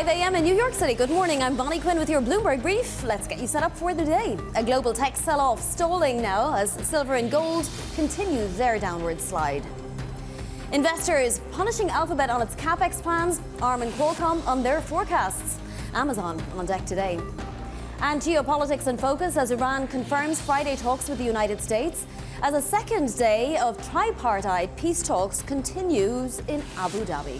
5 a.m. in New York City. Good morning, I'm Bonnie Quinn with your Bloomberg Brief. Let's get you set up for the day. A global tech sell-off stalling now as silver and gold continue their downward slide. Investors punishing Alphabet on its capex plans, Arm and Qualcomm on their forecasts. Amazon on deck today. And geopolitics in focus as Iran confirms Friday talks with the United States as a second day of tripartite peace talks continues in Abu Dhabi.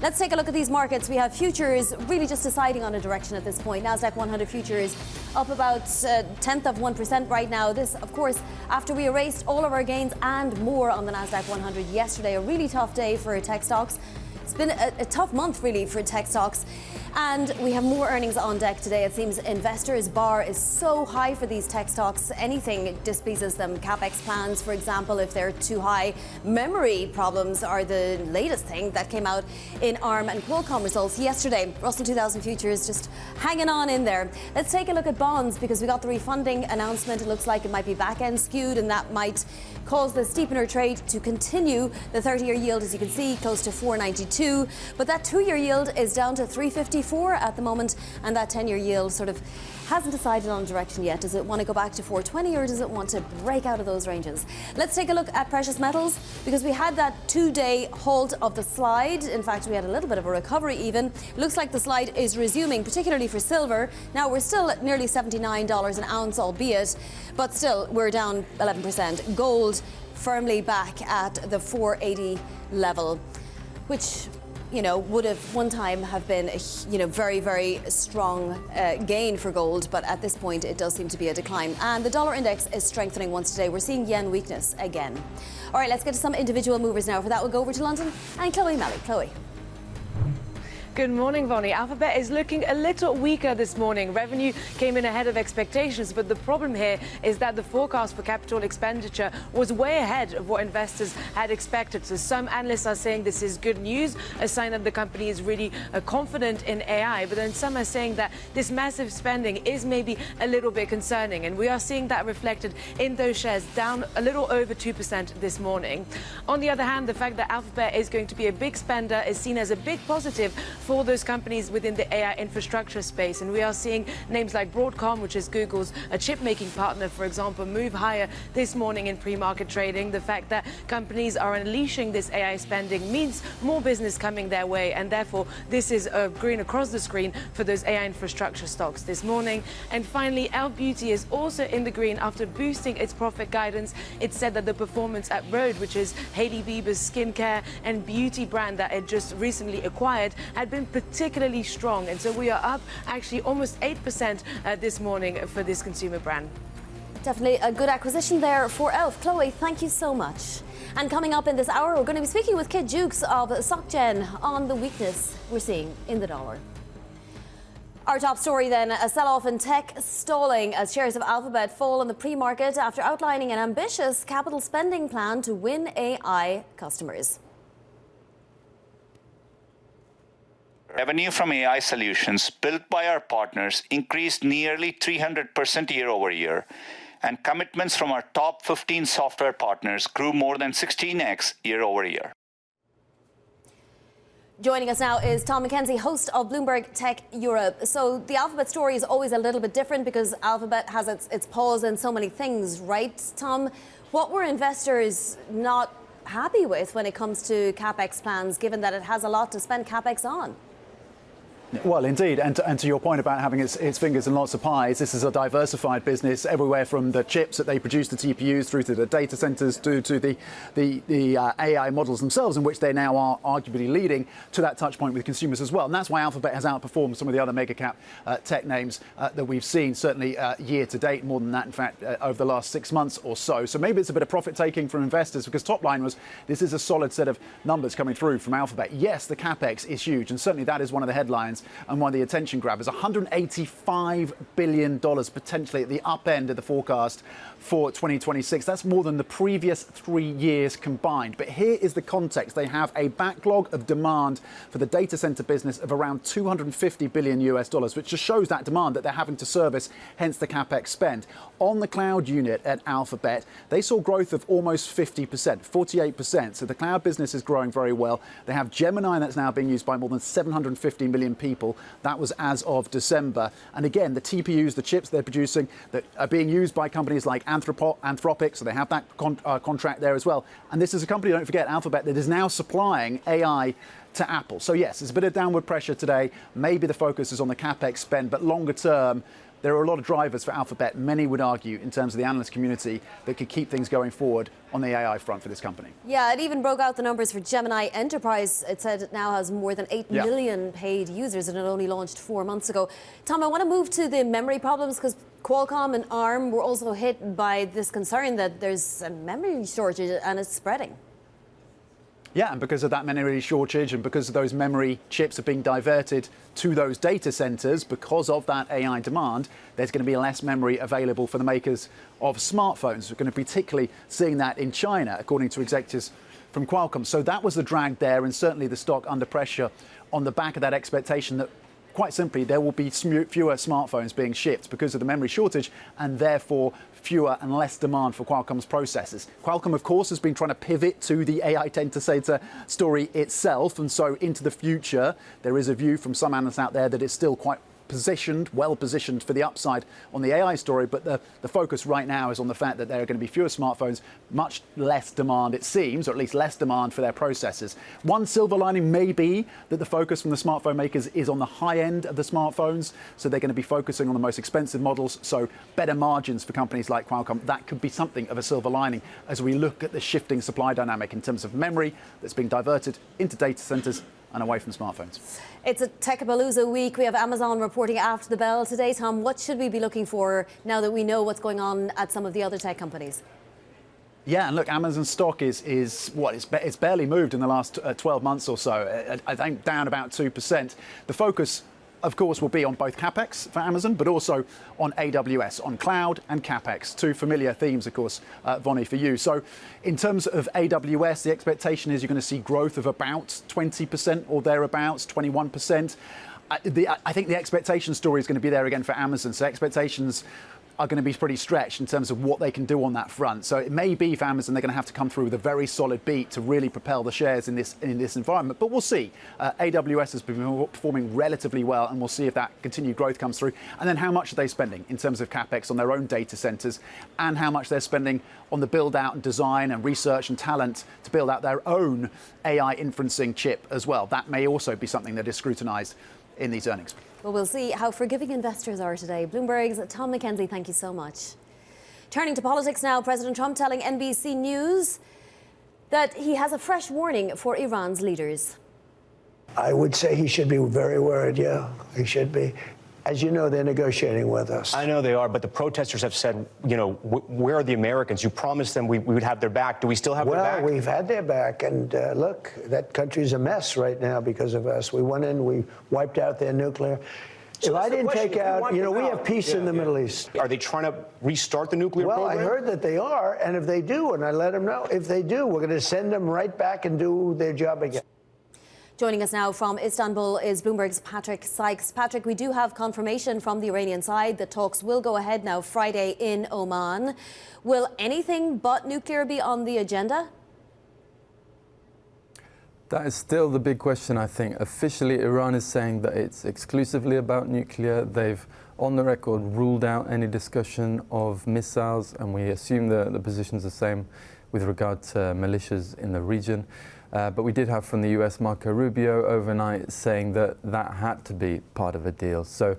Let's take a look at these markets. We have futures really just deciding on a direction at this point. Nasdaq 100 futures up about 0.1% right now. This, of course, after we erased all of our gains and more on the Nasdaq 100 yesterday. A really tough day for tech stocks. It's been a tough month, really, for tech stocks. And we have more earnings on deck today. It seems investors' bar is so high for these tech stocks. Anything displeases them. Capex plans, for example, if they're too high. Memory problems are the latest thing that came out in Arm and Qualcomm results yesterday. Russell 2000 futures just hanging on in there. Let's take a look at bonds because we got the refunding announcement. It looks like it might be back-end skewed, and that might cause the steepener trade to continue. The 30-year yield, as you can see, close to 4.92, but that 2-year yield is down to 3.54 at the moment, and that 10-year yield sort of hasn't decided on direction yet. Does it want to go back to 4.20 or does it want to break out of those ranges? Let's take a look at precious metals because we had that 2-day halt of the slide. In fact, we had a little bit of a recovery even. It looks like the slide is resuming, particularly for silver. Now we're still at nearly $79 an ounce, albeit, but still we're down 11%. Gold firmly back at the 480 level, which would have one time have been a very, very strong gain for gold, but at this point it does seem to be a decline. And the dollar index is strengthening once today. We're seeing yen weakness again. All right, let's get to some individual movers now. For that, we'll go over to London and Chloe Malley. Chloe. Good morning, Vonnie. Alphabet is looking a little weaker this morning. Revenue came in ahead of expectations, but the problem here is that the forecast for capital expenditure was way ahead of what investors had expected. So some analysts are saying this is good news, a sign that the company is really confident in AI. But then some are saying that this massive spending is maybe a little bit concerning. And we are seeing that reflected in those shares down a little over 2% this morning. On the other hand, the fact that Alphabet is going to be a big spender is seen as a big positive for those companies within the AI infrastructure space. And we are seeing names like Broadcom, which is Google's chip-making partner, for example, move higher this morning in pre-market trading. The fact that companies are unleashing this AI spending means more business coming their way, and therefore this is green across the screen for those AI infrastructure stocks this morning. And finally, Elf Beauty is also in the green after boosting its profit guidance. It said that the performance at Rhode, which is Hailey Bieber's skincare and beauty brand that it just recently acquired, had been particularly strong, and so we are up actually almost 8% this morning for this consumer brand. Definitely a good acquisition there for Elf. Chloe, thank you so much. And coming up in this hour, we're going to be speaking with Kit Juckes of SocGen on the weakness we're seeing in the dollar. Our top story then, a sell-off in tech stalling as shares of Alphabet fall in the pre-market after outlining an ambitious capital spending plan to win AI customers. Revenue from AI solutions built by our partners increased nearly 300% year over year, and commitments from our top 15 software partners grew more than 16x year over year. Joining us now is Tom McKenzie, host of Bloomberg Tech Europe. So the Alphabet story is always a little bit different because Alphabet has its paws in so many things, right, Tom? What were investors not happy with when it comes to capex plans, given that it has a lot to spend capex on? Well, indeed, and to your point about having its fingers in lots of pies, this is a diversified business everywhere from the chips that they produce, the TPUs, through to the data centers, to the AI models themselves, in which they now are arguably leading, to that touch point with consumers as well. And that's why Alphabet has outperformed some of the other mega cap tech names that we've seen, certainly year to date, more than that, in fact, over the last 6 months or so. So maybe it's a bit of profit taking from investors, because top line was this is a solid set of numbers coming through from Alphabet. Yes, the capex is huge, and certainly that is one of the headlines and one of the attention grabbers. $185 billion potentially at the up end of the forecast for 2026. That's more than the previous 3 years combined. But here is the context. They have a backlog of demand for the data center business of around $250 billion US, which just shows that demand that they're having to service, hence the capex spend. On the cloud unit at Alphabet, they saw growth of almost 50%, 48%. So the cloud business is growing very well. They have Gemini that's now being used by more than 750 million people people. That was as of December. And again, the TPUs, the chips they're producing that are being used by companies like Anthropic, so they have that contract there as well. And this is a company, don't forget, Alphabet, that is now supplying AI to Apple. So yes, there's a bit of downward pressure today. Maybe the focus is on the CapEx spend, but longer term, there are a lot of drivers for Alphabet, many would argue, in terms of the analyst community, that could keep things going forward on the AI front for this company. Yeah, it even broke out the numbers for Gemini Enterprise. It said it now has more than 8 million paid users, and it only launched 4 months ago. Tom, I want to move to the memory problems, because Qualcomm and Arm were also hit by this concern that there's a memory shortage and it's spreading. Yeah, and because of that memory shortage and because of those memory chips are being diverted to those data centers, because of that AI demand, there's going to be less memory available for the makers of smartphones. We're going to be particularly seeing that in China, according to executives from Qualcomm. So that was the drag there, and certainly the stock under pressure on the back of that expectation that, quite simply, there will be fewer smartphones being shipped because of the memory shortage, and therefore fewer and less demand for Qualcomm's processors. Qualcomm, of course, has been trying to pivot to the AI data center story itself, and so into the future, there is a view from some analysts out there that it's still quite well positioned for the upside on the AI story, but the focus right now is on the fact that there are going to be fewer smartphones, much less demand, it seems, or at least less demand for their processors. One silver lining may be that the focus from the smartphone makers is on the high end of the smartphones, so they're going to be focusing on the most expensive models, so better margins for companies like Qualcomm. That could be something of a silver lining as we look at the shifting supply dynamic in terms of memory that's being diverted into data centers and away from smartphones. It's a Techapalooza week. We have Amazon reporting after the bell today. Tom, what should we be looking for now that we know what's going on at some of the other tech companies? Yeah, and look, Amazon stock is it's barely moved in the last 12 months or so. I think down about 2%. The focus, of course, will be on both CapEx for Amazon, but also on AWS, on cloud and CapEx. Two familiar themes, of course, Vonnie, for you. So in terms of AWS, the expectation is you're going to see growth of about 20% or thereabouts, 21%. I think the expectation story is going to be there again for Amazon. So expectations are going to be pretty stretched in terms of what they can do on that front. So it may be for Amazon they're going to have to come through with a very solid beat to really propel the shares in this environment. But we'll see. AWS has been performing relatively well, and we'll see if that continued growth comes through. And then how much are they spending in terms of CapEx on their own data centers, and how much they're spending on the build out and design and research and talent to build out their own AI inferencing chip as well. That may also be something that is scrutinized in these earnings. Well, we'll see how forgiving investors are today. Bloomberg's Tom McKenzie, thank you so much. Turning to politics now, President Trump telling NBC News that he has a fresh warning for Iran's leaders. I would say he should be very worried, yeah, he should be. As you know, they're negotiating with us. I know they are, but the protesters have said, you know, where are the Americans? You promised them we would have their back. Do we still have their back? Well, we've had their back, and look, that country's a mess right now because of us. We went in, we wiped out their nuclear. So if I didn't take out, you know, we have peace in the Middle East. Are they trying to restart the nuclear program? Well, I heard that they are, and if they do, and I let them know, if they do, we're going to send them right back and do their job again. Joining us now from Istanbul is Bloomberg's Patrick Sykes. Patrick, we do have confirmation from the Iranian side that talks will go ahead now Friday in Oman. Will anything but nuclear be on the agenda? That is still the big question, I think. Officially, Iran is saying that it's exclusively about nuclear. They've, on the record, ruled out any discussion of missiles, and we assume the position's the same with regard to militias in the region. But we did have from the US Marco Rubio overnight saying that that had to be part of a deal. So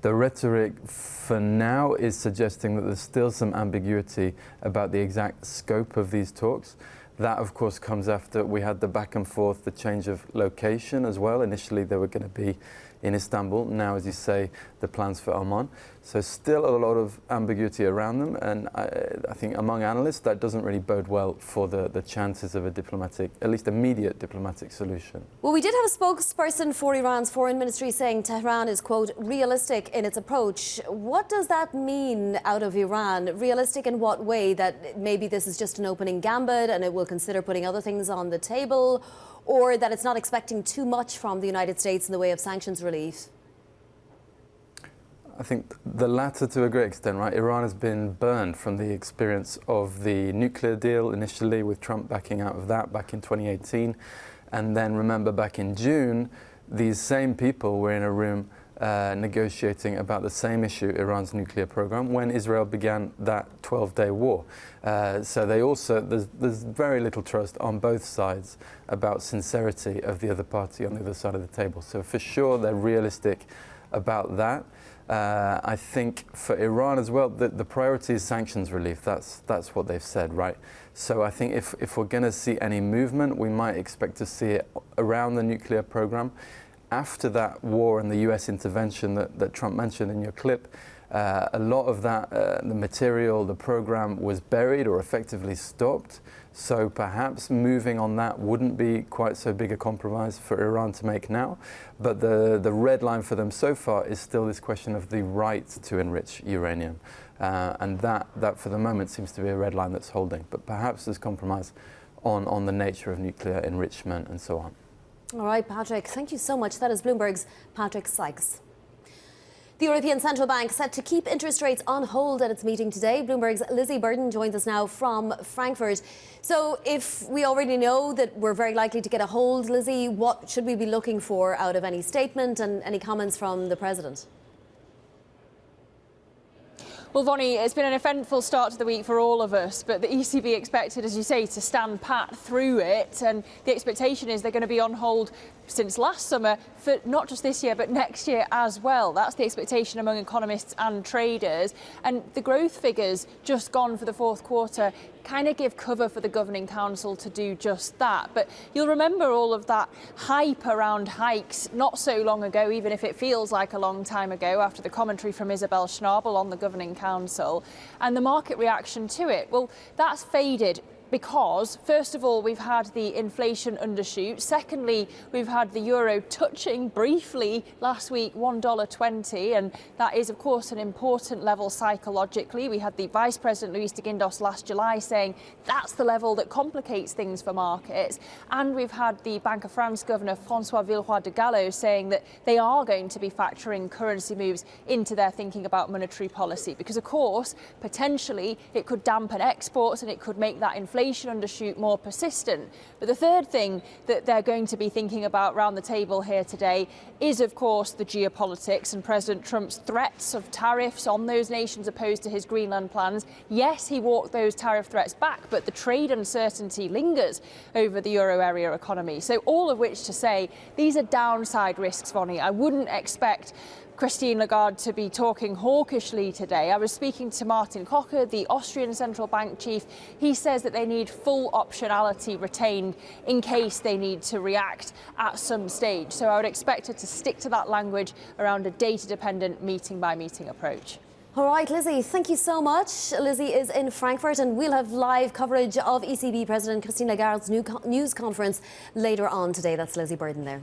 the rhetoric for now is suggesting that there's still some ambiguity about the exact scope of these talks. That, of course, comes after we had the back and forth, the change of location as well. Initially, they were going to be in Istanbul. Now, as you say, the plans for Oman. So still a lot of ambiguity around them. And I think among analysts, that doesn't really bode well for the chances of a diplomatic, at least immediate diplomatic solution. Well, we did have a spokesperson for Iran's foreign ministry saying Tehran is, quote, realistic in its approach. What does that mean out of Iran? Realistic in what way? That maybe this is just an opening gambit and it will consider putting other things on the table? Or that it's not expecting too much from the United States in the way of sanctions relief? I think the latter to a great extent, right? Iran has been burned from the experience of the nuclear deal initially, with Trump backing out of that back in 2018. And then remember back in June, these same people were in a room negotiating about the same issue, Iran's nuclear program, when Israel began that 12-day war. So there's very little trust on both sides about sincerity of the other party on the other side of the table. So for sure, they're realistic about that. I think for Iran as well, the priority is sanctions relief. That's what they've said, right? So I think if we're going to see any movement, we might expect to see it around the nuclear program. After that war and the US intervention that Trump mentioned in your clip, a lot of that, the material, the program was buried or effectively stopped. So perhaps moving on that wouldn't be quite so big a compromise for Iran to make now. But the red line for them so far is still this question of the right to enrich uranium. And that for the moment seems to be a red line that's holding. But perhaps there's compromise on the nature of nuclear enrichment and so on. All right, Patrick, thank you so much. That is Bloomberg's Patrick Sykes. The European Central Bank set to keep interest rates on hold at its meeting today. Bloomberg's Lizzie Burden joins us now from Frankfurt. So if we already know that we're very likely to get a hold, Lizzie, what should we be looking for out of any statement and any comments from the President? Well, Vonnie, it's been an eventful start to the week for all of us, but the ECB expected, as you say, to stand pat through it, and the expectation is they're going to be on hold since last summer for not just this year but next year as well. That's the expectation among economists and traders, and the growth figures just gone for the fourth quarter kind of give cover for the Governing Council to do just that. But you'll remember all of that hype around hikes not so long ago, even if it feels like a long time ago, after the commentary from Isabel Schnabel on the Governing Council and the market reaction to it. Well, that's faded because, first of all, we've had the inflation undershoot. Secondly, we've had the euro touching briefly last week $1.20, and that is, of course, an important level psychologically. We had the Vice President, Luis de Guindos, last July saying that's the level that complicates things for markets. And we've had the Bank of France Governor, François Villeroy de Gallo, saying that they are going to be factoring currency moves into their thinking about monetary policy because, of course, potentially it could dampen exports and it could make that inflation undershoot more persistent. But the third thing that they're going to be thinking about round the table here today is, of course, the geopolitics and President Trump's threats of tariffs on those nations opposed to his Greenland plans. Yes, he walked those tariff threats back, but the trade uncertainty lingers over the euro area economy. So all of which to say, these are downside risks, Vonnie. I wouldn't expect Christine Lagarde to be talking hawkishly today. I was speaking to Martin Kocher, the Austrian central bank chief. He says that they need full optionality retained in case they need to react at some stage. So I would expect her to stick to that language around a data-dependent meeting-by-meeting approach. All right, Lizzie, thank you so much. Lizzie is in Frankfurt, and we'll have live coverage of ECB President Christine Lagarde's news conference later on today. That's Lizzie Burden there.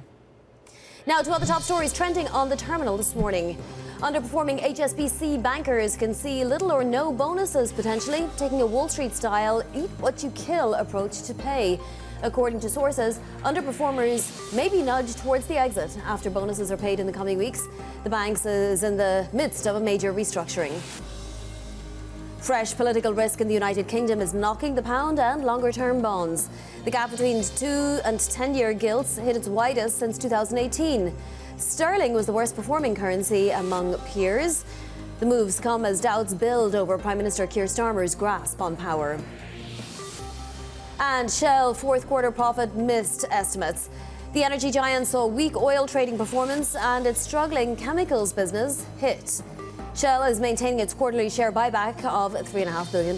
Now to other top stories trending on the terminal this morning. Underperforming HSBC bankers can see little or no bonuses potentially, taking a Wall Street-style eat-what-you-kill approach to pay. According to sources, underperformers may be nudged towards the exit after bonuses are paid in the coming weeks. The bank is in the midst of a major restructuring. Fresh political risk in the United Kingdom is knocking the pound and longer-term bonds. The gap between 2- and 10-year gilts hit its widest since 2018. Sterling was the worst-performing currency among peers. The moves come as doubts build over Prime Minister Keir Starmer's grasp on power. And Shell fourth-quarter profit missed estimates. The energy giant saw weak oil trading performance and its struggling chemicals business hit. Shell is maintaining its quarterly share buyback of $3.5 billion.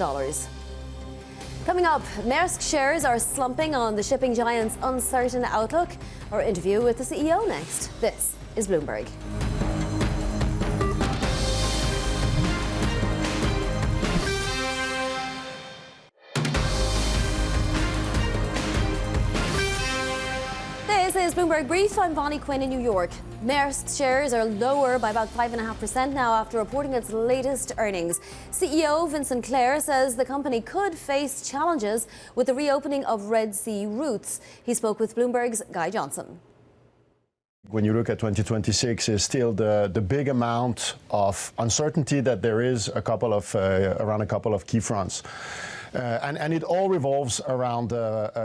Coming up, Maersk shares are slumping on the shipping giant's uncertain outlook. Our interview with the CEO next. This is Bloomberg. This is Bloomberg Brief. I'm Bonnie Quinn in New York. Maersk shares are lower by about 5.5% now after reporting its latest earnings. CEO Vincent Clare says the company could face challenges with the reopening of Red Sea routes. He spoke with Bloomberg's Guy Johnson. When you look at 2026, is still the big amount of uncertainty that there is around a couple of key fronts. And it all revolves around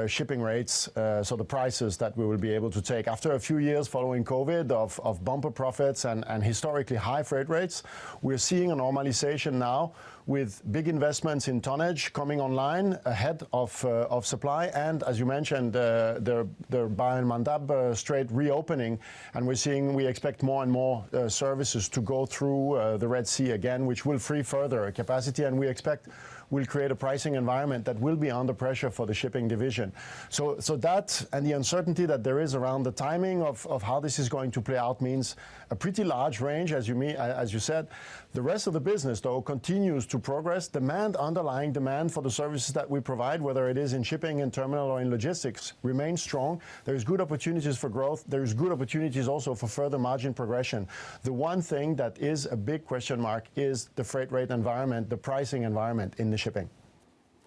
shipping rates, so the prices that we will be able to take. After a few years following COVID of bumper profits and historically high freight rates, we're seeing a normalization now with big investments in tonnage coming online ahead of supply, and as you mentioned, the Bab el-Mandab Strait reopening, and we expect more and more services to go through the Red Sea again, which will free further capacity, and we expect will create a pricing environment that will be under pressure for the shipping division. So that and the uncertainty that there is around the timing of how this is going to play out means a pretty large range, as you said. The rest of the business, though, continues to progress. Underlying demand for the services that we provide, whether it is in shipping, in terminal, or in logistics, remains strong. There's good opportunities for growth. There's good opportunities also for further margin progression. The one thing that is a big question mark is the freight rate environment, the pricing environment in the shipping.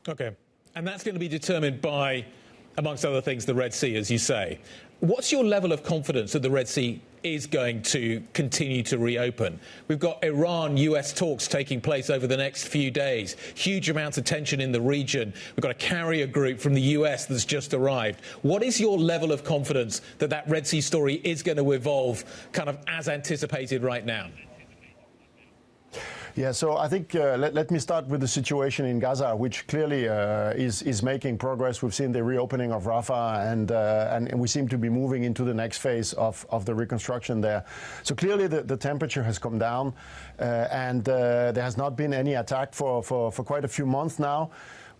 Okay. And that's going to be determined by, amongst other things, the Red Sea, as you say. What's your level of confidence that the Red Sea is going to continue to reopen? We've got Iran-US talks taking place over the next few days. Huge amounts of tension in the region. We've got a carrier group from the US that's just arrived. What is your level of confidence that that Red Sea story is going to evolve kind of as anticipated right now? Yeah, so I think let me start with the situation in Gaza, which clearly is making progress. We've seen the reopening of Rafah, and we seem to be moving into the next phase of the reconstruction there. So clearly the temperature has come down, and there has not been any attack for quite a few months now.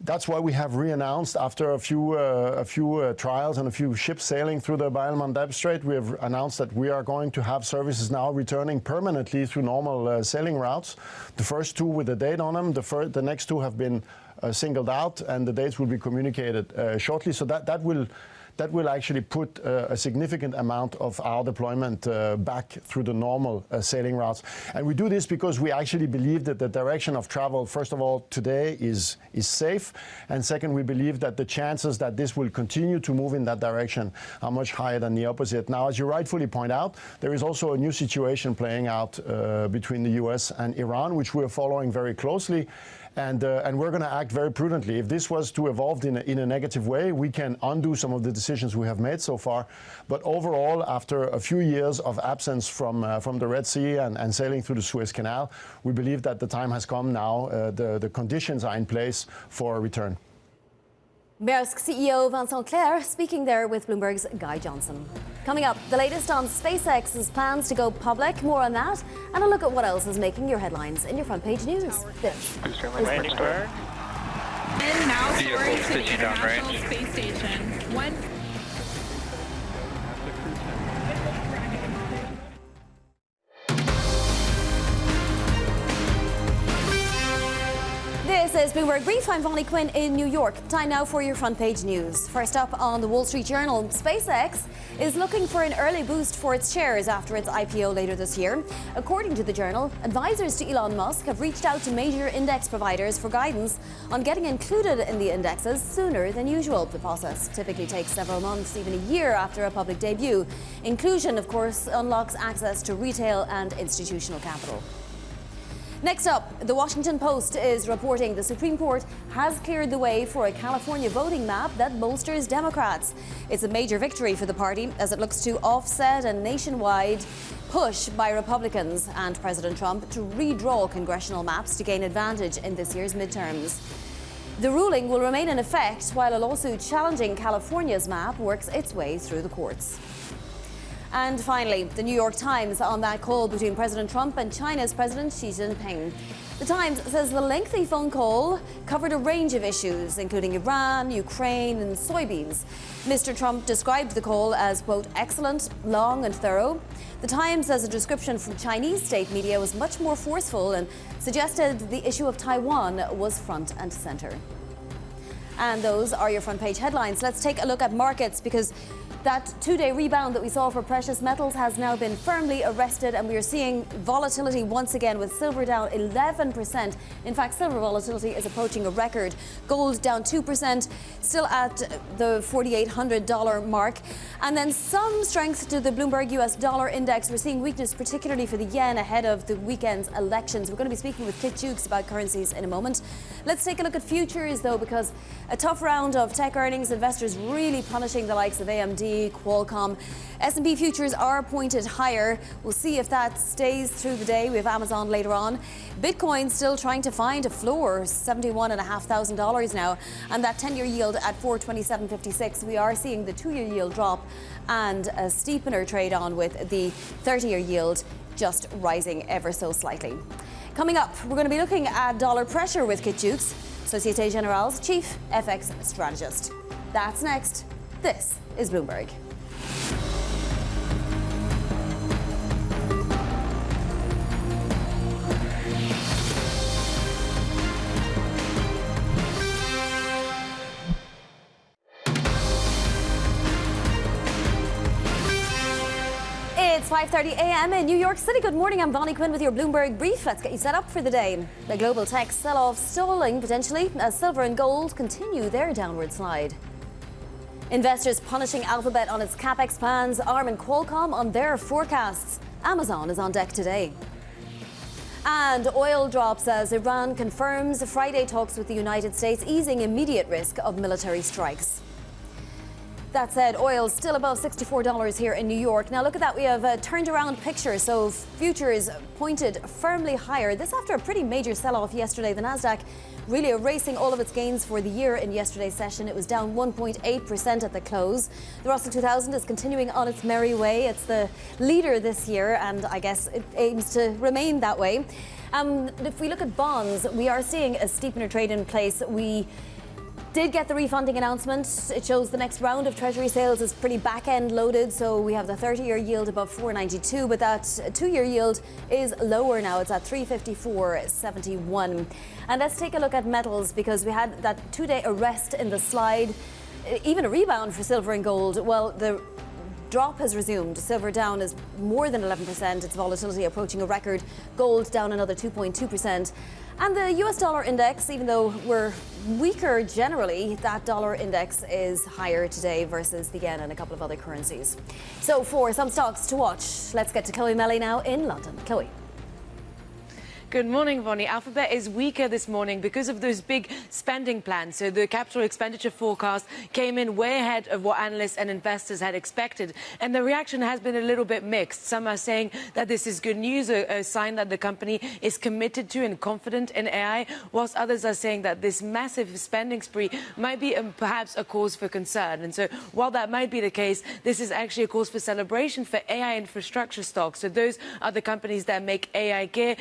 That's why we have re-announced, after a few trials and a few ships sailing through the Bab el-Mandab Strait, we have announced that we are going to have services now returning permanently through normal sailing routes. The first two with a date on them, the next two have been singled out, and the dates will be communicated shortly. So that will actually put a significant amount of our deployment back through the normal sailing routes. And we do this because we actually believe that the direction of travel, first of all, today is safe. And second, we believe that the chances that this will continue to move in that direction are much higher than the opposite. Now, as you rightfully point out, there is also a new situation playing out between the US and Iran, which we're following very closely. And we're going to act very prudently. If this was to evolve in a negative way, we can undo some of the decisions we have made so far. But overall, after a few years of absence from the Red Sea and sailing through the Suez Canal, we believe that the time has come now. The conditions are in place for a return. Maersk CEO Vincent Clerc speaking there with Bloomberg's Guy Johnson. Coming up, the latest on SpaceX's plans to go public. More on that, and a look at what else is making your headlines in your front page news. This is landing bird. And now soaring to the International Space Station. This is Bloomberg Brief. I'm Bonnie Quinn in New York. Time now for your front page news. First up on the Wall Street Journal, SpaceX is looking for an early boost for its shares after its IPO later this year. According to the Journal, advisors to Elon Musk have reached out to major index providers for guidance on getting included in the indexes sooner than usual. The process typically takes several months, even a year after a public debut. Inclusion, of course, unlocks access to retail and institutional capital. Next up, the Washington Post is reporting the Supreme Court has cleared the way for a California voting map that bolsters Democrats. It's a major victory for the party as it looks to offset a nationwide push by Republicans and President Trump to redraw congressional maps to gain advantage in this year's midterms. The ruling will remain in effect while a lawsuit challenging California's map works its way through the courts. And finally, the New York Times on that call between President Trump and China's President Xi Jinping. The Times says the lengthy phone call covered a range of issues, including Iran, Ukraine, and soybeans. Mr. Trump described the call as, quote, excellent, long and thorough. The Times says a description from Chinese state media was much more forceful and suggested the issue of Taiwan was front and center. And those are your front page headlines. Let's take a look at markets because That two-day rebound that we saw for precious metals has now been firmly arrested, and we are seeing volatility once again, with silver down 11%. In fact, silver volatility is approaching a record. Gold down 2%, still at the $4,800 mark. And then some strength to the Bloomberg US dollar index. We're seeing weakness, particularly for the yen, ahead of the weekend's elections. We're going to be speaking with Kit Juckes about currencies in a moment. Let's take a look at futures, though, because a tough round of tech earnings, investors really punishing the likes of AMD, Qualcomm. S&P futures are pointed higher. We'll see if that stays through the day. We have Amazon later on. Bitcoin still trying to find a floor, $71,500 now, and that 10-year yield at 427.56. We are seeing the 2-year yield drop and a steepener trade on, with the 30-year yield just rising ever so slightly. Coming up, we're going to be looking at dollar pressure with Kit Juckes, Société Générale's chief FX strategist. That's next. This is Bloomberg. It's 5:30 a.m. in New York City. Good morning, I'm Bonnie Quinn with your Bloomberg Brief. Let's get you set up for the day. The global tech sell-off stalling potentially as silver and gold continue their downward slide. Investors punishing Alphabet on its capex plans, Arm and Qualcomm on their forecasts. Amazon is on deck today. And oil drops as Iran confirms Friday talks with the United States, easing immediate risk of military strikes. That said, oil's still above $64 here in New York. Now look at that, we have a turned around picture. So futures pointed firmly higher. This after a pretty major sell-off yesterday. The Nasdaq really erasing all of its gains for the year in yesterday's session. It was down 1.8% at the close. The Russell 2000 is continuing on its merry way. It's the leader this year, and I guess it aims to remain that way. If we look at bonds, we are seeing a steepener trade in place. We did get the refunding announcement. It shows the next round of Treasury sales is pretty back-end loaded, so we have the 30-year yield above 4.92, but that 2-year yield is lower now. It's at 354.71. And let's take a look at metals, because we had that 2-day arrest in the slide, even a rebound for silver and gold. Well, the drop has resumed. Silver down is more than 11%. Its volatility approaching a record. Gold down another 2.2%. And the US dollar index, even though we're weaker generally, that dollar index is higher today versus the yen and a couple of other currencies. So for some stocks to watch, let's get to Chloe Melly now in London. Chloe. Good morning, Vonnie. Alphabet is weaker this morning because of those big spending plans. So the capital expenditure forecast came in way ahead of what analysts and investors had expected. And the reaction has been a little bit mixed. Some are saying that this is good news, a sign that the company is committed to and confident in AI, whilst others are saying that this massive spending spree might be perhaps a cause for concern. And so while that might be the case, this is actually a cause for celebration for AI infrastructure stocks. So those are the companies that make AI gear,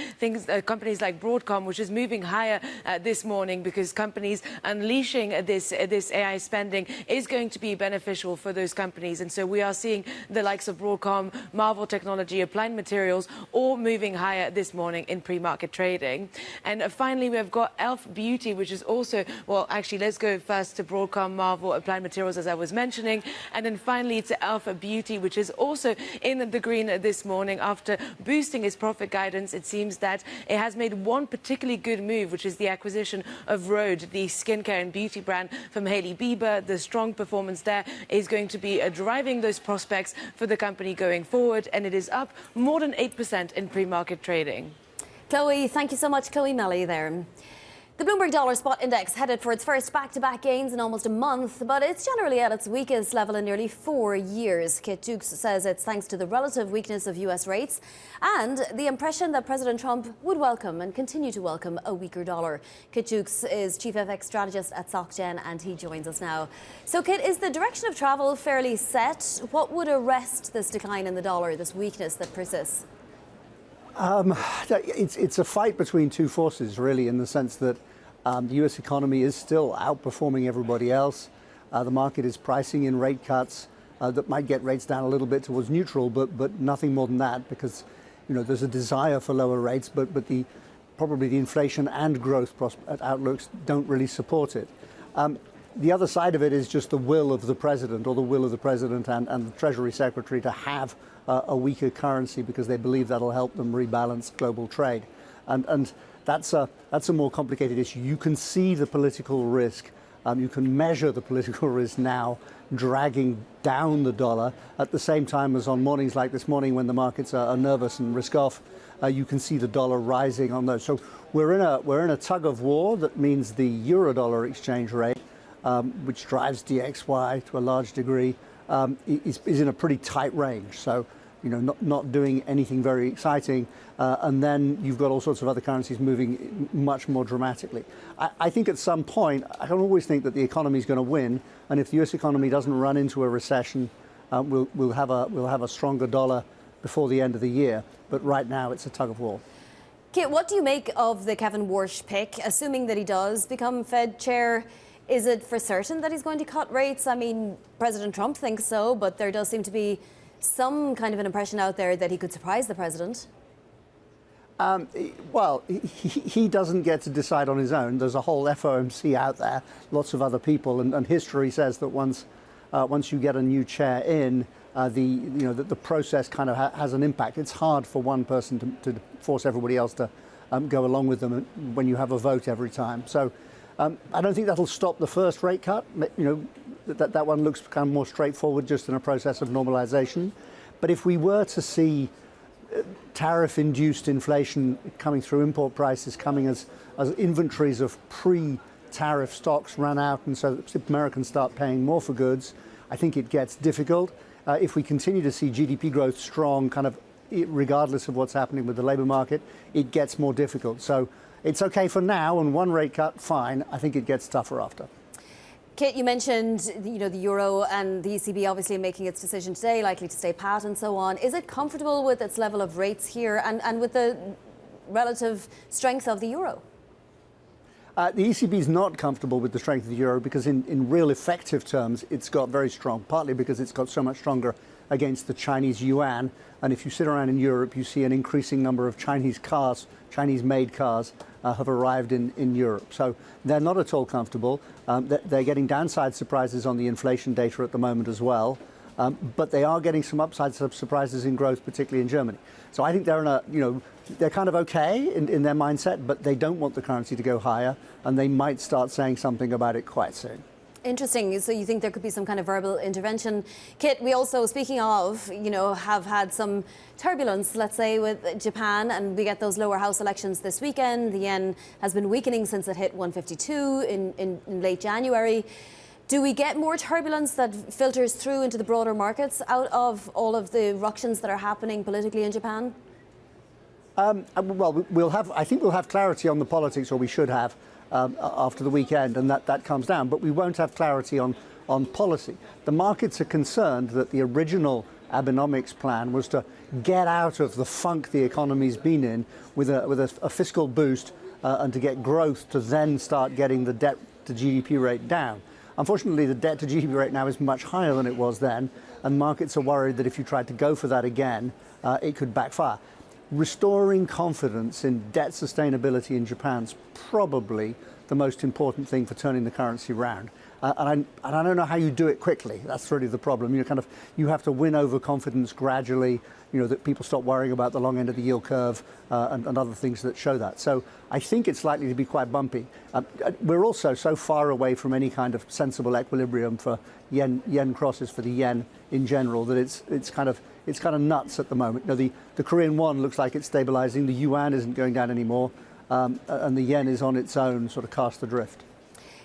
companies like Broadcom, which is moving higher this morning because companies unleashing this AI spending is going to be beneficial for those companies. And so we are seeing the likes of Broadcom, Marvel Technology, Applied Materials, all moving higher this morning in pre-market trading. And finally, we've got Elf Beauty, which is also, well, actually, let's go first to Broadcom, Marvel, Applied Materials, as I was mentioning. And then finally to Elf Beauty, which is also in the green this morning after boosting its profit guidance. It seems that it has made one particularly good move, which is the acquisition of Rhode, the skincare and beauty brand from Hailey Bieber. The strong performance there is going to be driving those prospects for the company going forward, and it is up more than 8% in pre-market trading. Chloe, thank you so much. Chloe Melly there. The Bloomberg Dollar Spot Index headed for its first back-to-back gains in almost a month, but it's generally at its weakest level in nearly 4 years. Kit Juckes says it's thanks to the relative weakness of US rates and the impression that President Trump would welcome and continue to welcome a weaker dollar. Kit Juckes is Chief FX Strategist at SocGen, and he joins us now. So Kit, is the direction of travel fairly set? What would arrest this decline in the dollar, this weakness that persists? It's a fight between two forces, really, in the sense that the US economy is still outperforming everybody else. The market is pricing in rate cuts that might get rates down a little bit towards neutral, but nothing more than that, because there's a desire for lower rates, but probably the inflation and growth outlooks don't really support it. The other side of it is just the will of the president, or the will of the president and the Treasury Secretary to have a weaker currency because they believe that'll help them rebalance global trade. And that's a more complicated issue. You can see the political risk. You can measure the political risk now dragging down the dollar at the same time as on mornings like this morning when the markets are nervous and risk off. You can see the dollar rising on those. So we're in a tug of war. That means the euro-dollar exchange rate, which drives DXY to a large degree, is in a pretty tight range. So, not doing anything very exciting. And then you've got all sorts of other currencies moving much more dramatically. I think at some point, I don't always think that the economy is going to win. And if the US economy doesn't run into a recession, we'll have a stronger dollar before the end of the year. But right now, it's a tug of war. Kit, what do you make of the Kevin Warsh pick? Assuming that he does become Fed chair, is it for certain that he's going to cut rates? I mean, President Trump thinks so, but there does seem to be some kind of an impression out there that he could surprise the president. Well, he doesn't get to decide on his own. There's a whole FOMC out there, lots of other people, and history says that once you get a new chair in, the process kind of has an impact. It's hard for one person to force everybody else to go along with them when you have a vote every time. So I don't think that'll stop the first rate cut. That one looks kind of more straightforward, just in a process of normalization. But if we were to see tariff-induced inflation coming through, import prices coming as inventories of pre-tariff stocks run out, and so Americans start paying more for goods, I think it gets difficult. If we continue to see GDP growth strong, kind of regardless of what's happening with the labor market, it gets more difficult. So it's okay for now, and one rate cut, fine. I think it gets tougher after. Kit, you mentioned the euro and the ECB obviously making its decision today, likely to stay pat and so on. Is it comfortable with its level of rates here and with the relative strength of the euro? The ECB is not comfortable with the strength of the euro because in real effective terms, it's got very strong, partly because it's got so much stronger against the Chinese yuan. And if you sit around in Europe, you see an increasing number of Chinese cars, Chinese-made cars, have arrived in Europe. So they're not at all comfortable. They're getting downside surprises on the inflation data at the moment as well. But they are getting some upside surprises in growth, particularly in Germany. So I think they're they're kind of okay in their mindset, but they don't want the currency to go higher, and they might start saying something about it quite soon. Interesting. So you think there could be some kind of verbal intervention. Kit, we also, speaking of, have had some turbulence, let's say, with Japan, and we get those lower house elections this weekend. The yen has been weakening since it hit 152 in late January. Do we get more turbulence that filters through into the broader markets out of all of the ructions that are happening politically in Japan? Well, I think we'll have clarity on the politics, or we should have, after the weekend, and that comes down. But we won't have clarity on policy. The markets are concerned that the original Abenomics plan was to get out of the funk the economy's been in with a fiscal boost and to get growth to then start getting the debt to GDP rate down. Unfortunately, the debt to GDP rate now is much higher than it was then, and markets are worried that if you tried to go for that again, it could backfire. Restoring confidence in debt sustainability in Japan's probably the most important thing for turning the currency round. And I don't know how you do it quickly. That's really the problem. You have to win over confidence gradually, that people stop worrying about the long end of the yield curve and other things that show that. So I think it's likely to be quite bumpy. We're also so far away from any kind of sensible equilibrium for yen crosses for the yen in general that it's kind of nuts at the moment. The Korean won looks like it's stabilizing. The yuan isn't going down anymore, and the yen is on its own, sort of cast adrift.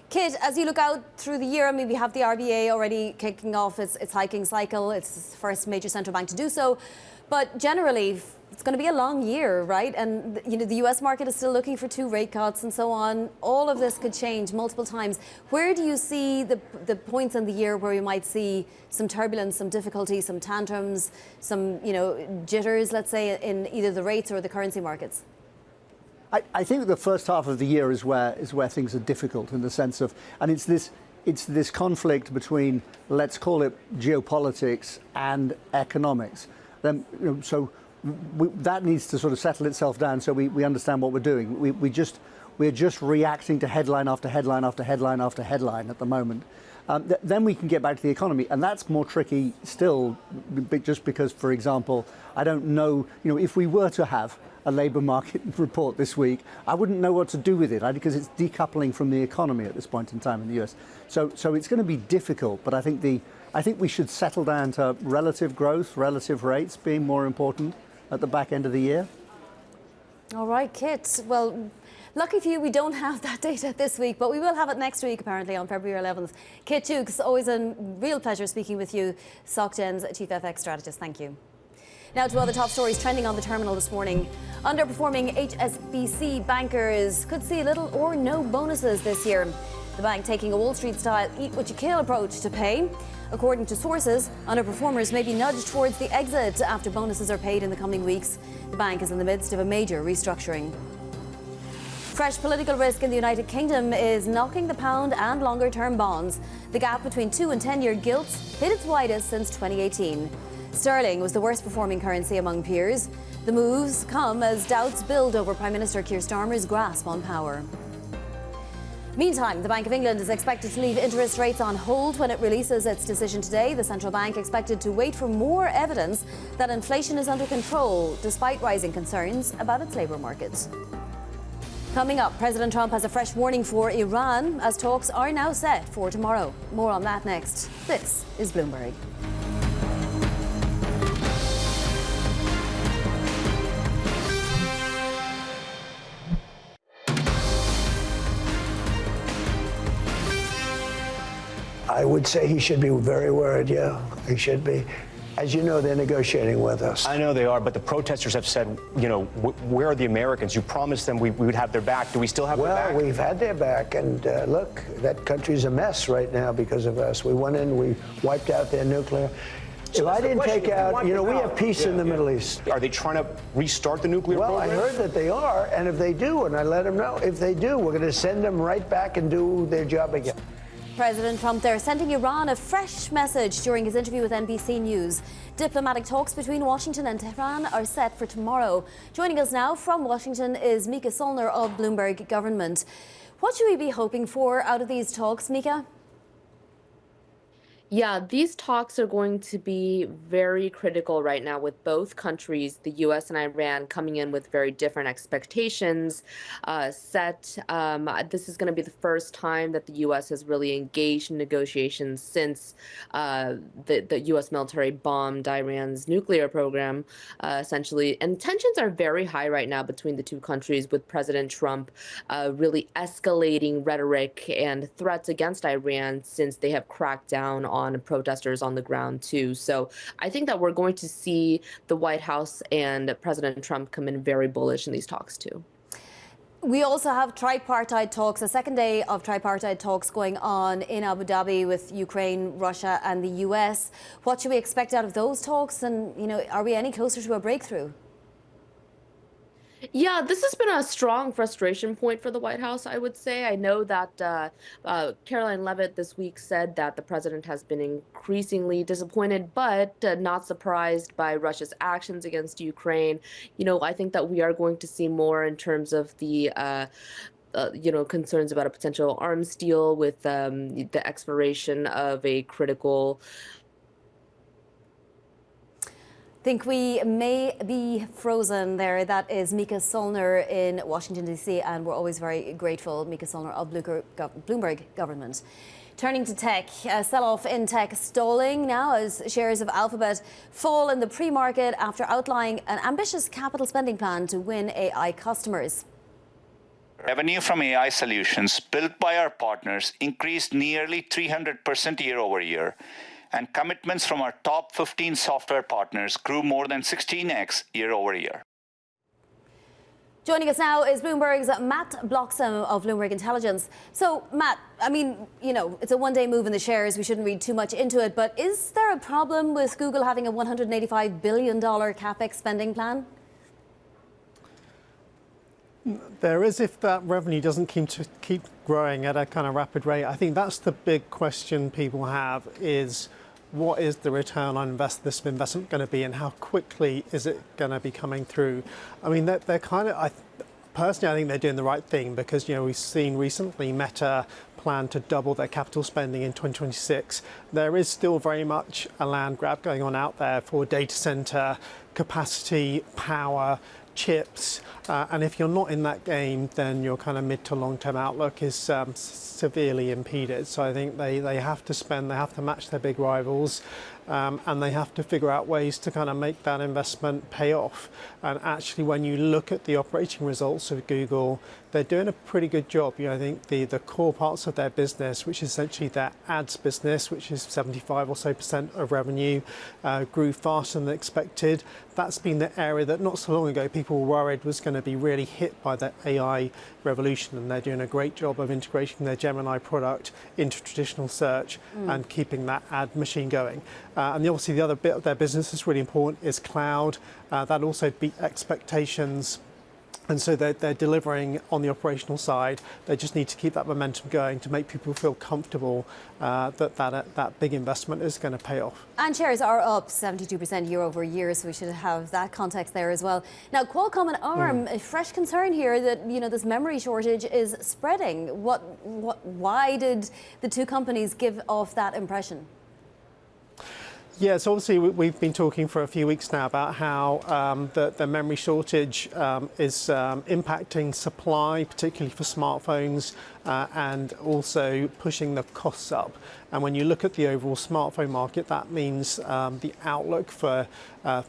Kit, as you look out through the year, I mean, we have the RBA already kicking off its hiking cycle. It's the first major central bank to do so. But generally, it's going to be a long year, right? And the US market is still looking for 2 rate cuts and so on. All of this could change multiple times. Where do you see the points in the year where we might see some turbulence, some difficulty, some tantrums, some jitters, let's say, in either the rates or the currency markets? I think the first half of the year is where things are difficult, in the sense of, and it's this conflict between, let's call it geopolitics and economics. Then that needs to sort of settle itself down so we understand what we're doing. We we're just reacting to headline after headline after headline after headline at the moment. Then we can get back to the economy, and that's more tricky still, just because, for example, I don't know, if we were to have a labour market report this week, I wouldn't know what to do with it, because it's decoupling from the economy at this point in time in the US. So it's going to be difficult, but I think we should settle down to relative growth, relative rates being more important at the back end of the year. All right, Kit. Well, lucky for you, we don't have that data this week, but we will have it next week, apparently, on February 11th. Kit Juckes, always a real pleasure speaking with you, SocGen's Chief FX Strategist. Thank you. Now to other top stories trending on the terminal this morning. Underperforming HSBC bankers could see little or no bonuses this year. The bank taking a Wall Street-style eat-what-you-kill approach to pay. According to sources, underperformers may be nudged towards the exit after bonuses are paid in the coming weeks. The bank is in the midst of a major restructuring. Fresh political risk in the United Kingdom is knocking the pound and longer-term bonds. The gap between 2- and 10-year gilts hit its widest since 2018. Sterling was the worst-performing currency among peers. The moves come as doubts build over Prime Minister Keir Starmer's grasp on power. Meantime, the Bank of England is expected to leave interest rates on hold when it releases its decision today. The central bank expected to wait for more evidence that inflation is under control, despite rising concerns about its labour market. Coming up, President Trump has a fresh warning for Iran as talks are now set for tomorrow. More on that next. This is Bloomberg. I would say he should be very worried, yeah, he should be. As you know, they're negotiating with us. I know they are, but the protesters have said, where are the Americans? You promised them we would have their back. Do we still have their back? Well, we've had their back, and look, that country's a mess right now because of us. We went in, we wiped out their nuclear. So if I didn't take out, we have peace in the Middle East. Are they trying to restart the nuclear program? Well, I heard that they are, and if they do, and I let them know, if they do, we're going to send them right back and do their job again. President Trump there sending Iran a fresh message during his interview with NBC News. Diplomatic talks between Washington and Tehran are set for tomorrow. Joining us now from Washington is Mika Sollner of Bloomberg Government. What should we be hoping for out of these talks, Mika? Yeah, these talks are going to be very critical right now with both countries, the U.S. and Iran, coming in with very different expectations set. This is going to be the first time that the U.S. has really engaged in negotiations since the U.S. military bombed Iran's nuclear program, essentially. And tensions are very high right now between the two countries, with President Trump really escalating rhetoric and threats against Iran since they have cracked down on protesters on the ground too. So I think that we're going to see the White House and President Trump come in very bullish in these talks too. We also have tripartite talks, a second day of tripartite talks going on in Abu Dhabi with Ukraine, Russia and the US. What should we expect out of those talks? And, are we any closer to a breakthrough? Yeah, this has been a strong frustration point for the White House, I would say. I know that Caroline Leavitt this week said that the president has been increasingly disappointed, but not surprised by Russia's actions against Ukraine. I think that we are going to see more in terms of the concerns about a potential arms deal with the expiration of a critical. Think we may be frozen there. That is Mika Sollner in Washington, D.C., and we're always very grateful, Mika Sollner of Bloomberg Government. Turning to tech, sell-off in tech stalling now as shares of Alphabet fall in the pre-market after outlining an ambitious capital spending plan to win AI customers. Revenue from AI solutions built by our partners increased nearly 300% year over year, and commitments from our top 15 software partners grew more than 16x year over year. Joining us now is Bloomberg's Matt Bloxham of Bloomberg Intelligence. So, Matt, it's a one-day move in the shares. We shouldn't read too much into it. But is there a problem with Google having a $185 billion capex spending plan? There is, if that revenue doesn't keep growing at a kind of rapid rate. I think that's the big question people have is, what is the return on this investment going to be, and how quickly is it going to be coming through? I mean, they're kind of, Personally, I think they're doing the right thing because, we've seen recently Meta plan to double their capital spending in 2026. There is still very much a land grab going on out there for data center capacity, power, chips, and if you're not in that game, then your kind of mid to long-term outlook is severely impeded. So I think they have to spend, they have to match their big rivals, and they have to figure out ways to kind of make that investment pay off. And actually, when you look at the operating results of Google, they're doing a pretty good job. I think the core parts of their business, which is essentially their ads business, which is 75% or so of revenue, grew faster than expected. That's been the area that not so long ago people were worried was going to be really hit by the AI revolution, and they're doing a great job of integrating their Gemini product into traditional search and keeping that ad machine going. And obviously the other bit of their business that's really important is cloud. That also beat expectations. And so they're delivering on the operational side. They just need to keep that momentum going to make people feel comfortable that big investment is going to pay off. And shares are up 72% year over year, so we should have that context there as well. Now, Qualcomm and Arm, a fresh concern here that this memory shortage is spreading. Why did the two companies give off that impression? Yeah, so obviously we've been talking for a few weeks now about how the memory shortage is impacting supply, particularly for smartphones, and also pushing the costs up. And when you look at the overall smartphone market, that means the outlook for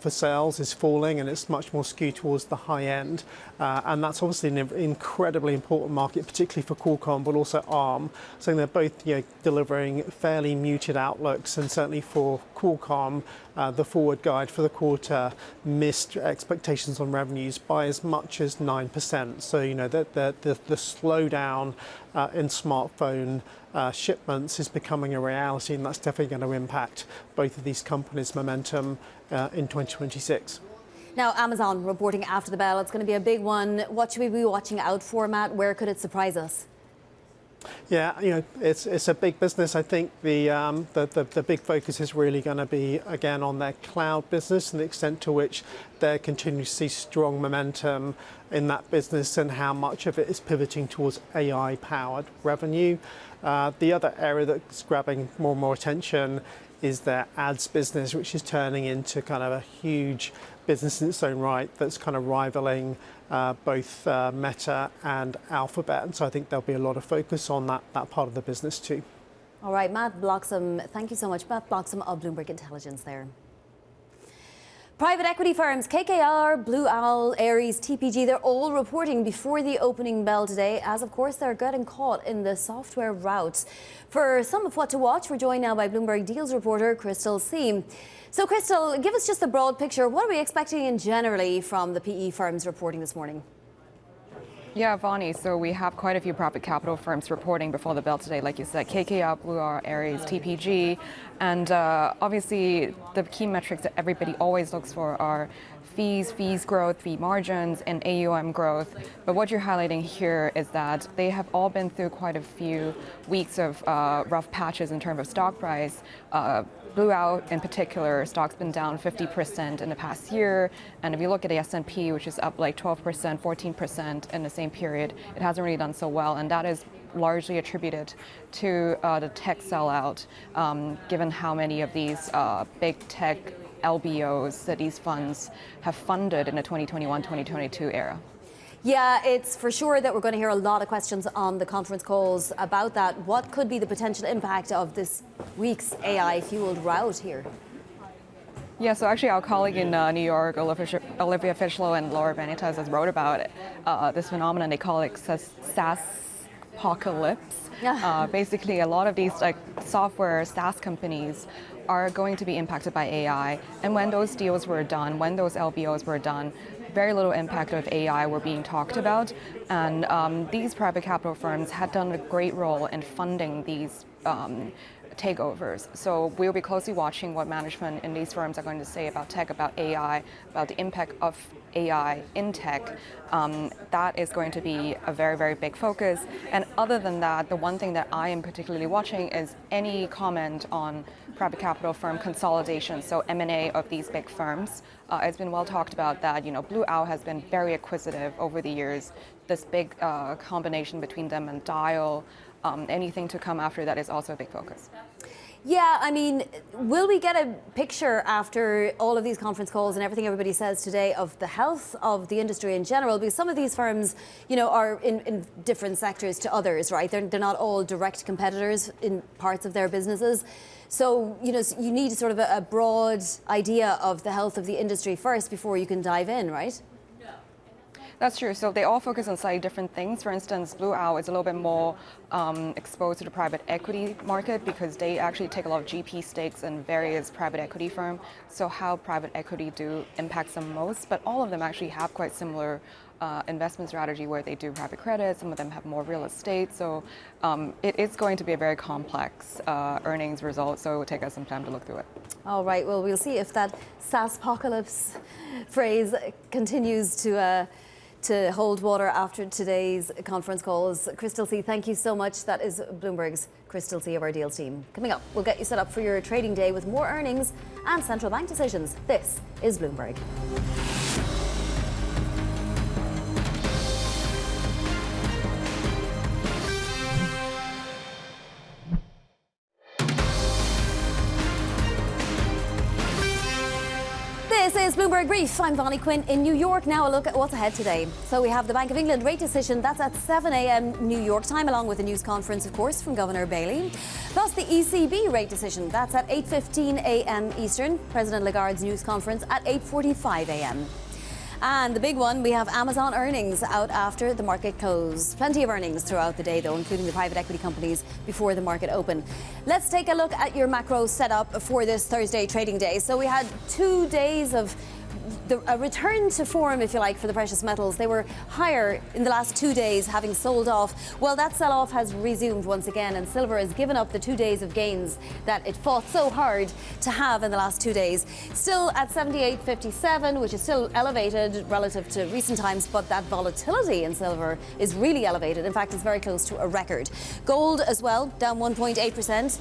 sales is falling, and it's much more skewed towards the high end. And that's obviously an incredibly important market, particularly for Qualcomm, but also Arm. So they're both delivering fairly muted outlooks, and certainly for Qualcomm, the forward guide for the quarter missed expectations on revenues by as much as 9%. So the slowdown in smartphone shipments is becoming a reality, and that's definitely going to impact both of these companies' momentum in 2026. Now, Amazon reporting after the bell. It's going to be a big one. What should we be watching out for, Matt? Where could it surprise us? Yeah, it's a big business. I think the big focus is really going to be, again, on their cloud business and the extent to which they continue to see strong momentum in that business and how much of it is pivoting towards AI-powered revenue. The other area that's grabbing more and more attention is their ads business, which is turning into kind of a huge business in its own right that's kind of rivaling both Meta and Alphabet. And so I think there'll be a lot of focus on that part of the business too. All right, Matt Bloxham, thank you so much. Matt Bloxham of Bloomberg Intelligence there. Private equity firms KKR, Blue Owl, Ares, TPG, they're all reporting before the opening bell today, as of course they're getting caught in the software rout. For some of what to watch, we're joined now by Bloomberg Deals reporter Crystal Seam. So Crystal, give us just a broad picture. What are we expecting in generally from the PE firms reporting this morning? Yeah, Vonnie, so we have quite a few private capital firms reporting before the bell today, like you said, KKR, Blue Owl, Ares, TPG, and obviously the key metrics that everybody always looks for are fees growth, fee margins, and AUM growth. But what you're highlighting here is that they have all been through quite a few weeks of rough patches in terms of stock price. Blue Owl in particular, stock's been down 50% in the past year. And if you look at the S&P, which is up like 12%, 14% in the same period, it hasn't really done so well. And that is largely attributed to the tech sellout, given how many of these big tech LBOs that these funds have funded in the 2021-2022 era. Yeah, it's for sure that we're going to hear a lot of questions on the conference calls about that. What could be the potential impact of this week's AI-fueled rout here? Yeah, so actually our colleague in New York, Olivia Fischlow and Laura Benitez, has wrote about it, this phenomenon. They call it SaaS apocalypse. Basically, a lot of these software SaaS companies are going to be impacted by AI. And when those deals were done, when those LBOs were done, very little impact of AI were being talked about. And these private capital firms had done a great role in funding these takeovers. So we'll be closely watching what management in these firms are going to say about tech, about AI, about the impact of AI in tech. That is going to be a very, very big focus. And other than that, the one thing that I am particularly watching is any comment on private capital firm consolidation, so M&A of these big firms. It's been well talked about that, Blue Owl has been very acquisitive over the years. This big combination between them and Dial, anything to come after that is also a big focus. Yeah, I mean, will we get a picture after all of these conference calls and everything everybody says today of the health of the industry in general? Because some of these firms, are in different sectors to others, right? They're not all direct competitors in parts of their businesses. So, you need sort of a broad idea of the health of the industry first before you can dive in, right? That's true. So they all focus on slightly different things. For instance, Blue Owl is a little bit more exposed to the private equity market because they actually take a lot of GP stakes in various private equity firms. So how private equity impacts them most, but all of them actually have quite similar investment strategy where they do private credit. Some of them have more real estate. So it is going to be a very complex earnings result. So it will take us some time to look through it. All right. Well, we'll see if that SaaSpocalypse phrase continues to hold water after today's conference calls. Crystal C, thank you so much. That is Bloomberg's Crystal C of our deals team. Coming up, we'll get you set up for your trading day with more earnings and central bank decisions. This is Bloomberg. This is Bloomberg Brief. I'm Bonnie Quinn in New York. Now a look at what's ahead today. So we have the Bank of England rate decision. That's at 7 a.m. New York time, along with a news conference, of course, from Governor Bailey. Plus the ECB rate decision. That's at 8:15 a.m. Eastern. President Lagarde's news conference at 8:45 a.m. And the big one, we have Amazon earnings out after the market close. Plenty of earnings throughout the day, though, including the private equity companies before the market open. Let's take a look at your macro setup for this Thursday trading day. So we had 2 days of a return to form, if you like, for the precious metals. They were higher in the last 2 days, having sold off. Well, that sell-off has resumed once again, and silver has given up the 2 days of gains that it fought so hard to have in the last 2 days. Still at 78.57, which is still elevated relative to recent times, but that volatility in silver is really elevated. In fact, it's very close to a record. Gold as well, down 1.8%.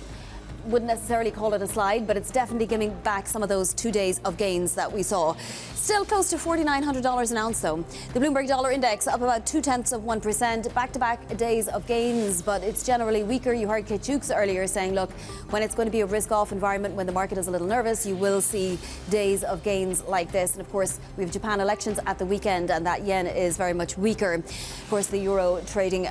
Wouldn't necessarily call it a slide, but it's definitely giving back some of those 2 days of gains that we saw. Still close to $4,900 an ounce, though. The Bloomberg Dollar Index up about 0.2%, back-to-back days of gains, but it's generally weaker. You heard Kate Juckes earlier saying, look, when it's going to be a risk-off environment, when the market is a little nervous, you will see days of gains like this. And of course, we have Japan elections at the weekend, and that yen is very much weaker. Of course, the euro trading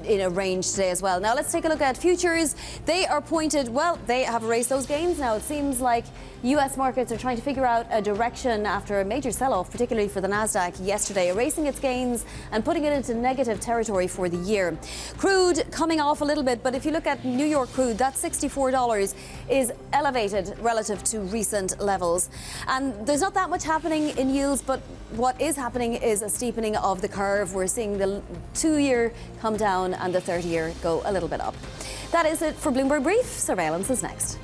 in a range today as well. Now, let's take a look at futures. They are pointed, well, they have erased those gains. Now, it seems like U.S. markets are trying to figure out a direction after a major sell-off, particularly for the Nasdaq yesterday, erasing its gains and putting it into negative territory for the year. Crude coming off a little bit, but if you look at New York crude, that $64 is elevated relative to recent levels. And there's not that much happening in yields, but what is happening is a steepening of the curve. We're seeing the 2-year come down and the 30-year go a little bit up. That is it for Bloomberg Brief. Surveillance is next.